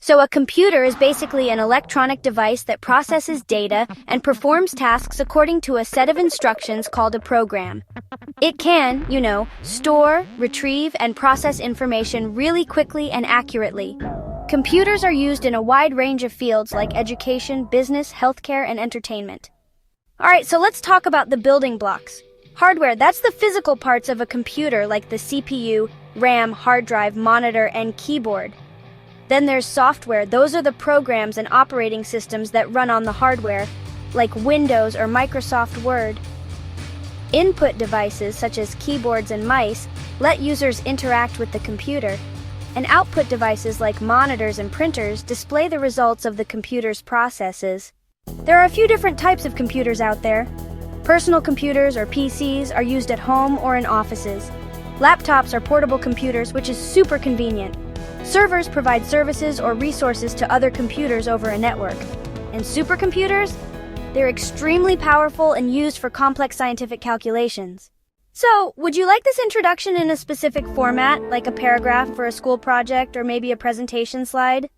So a computer is basically an electronic device that processes data and performs tasks according to a set of instructions called a program. It can, store, retrieve, and process information really quickly and accurately. Computers are used in a wide range of fields like education, business, healthcare, and entertainment. Alright, so let's talk about the building blocks. Hardware, that's the physical parts of a computer like the CPU, RAM, hard drive, monitor, and keyboard. Then there's software. Those are the programs and operating systems that run on the hardware, like Windows or Microsoft Word. Input devices, such as keyboards and mice, let users interact with the computer. And output devices like monitors and printers display the results of the computer's processes. There are a few different types of computers out there. Personal computers, or PCs, are used at home or in offices. Laptops are portable computers, which is super convenient. Servers provide services or resources to other computers over a network. And supercomputers? They're extremely powerful and used for complex scientific calculations. So, would you like this introduction in a specific format, like a paragraph for a school project or maybe a presentation slide?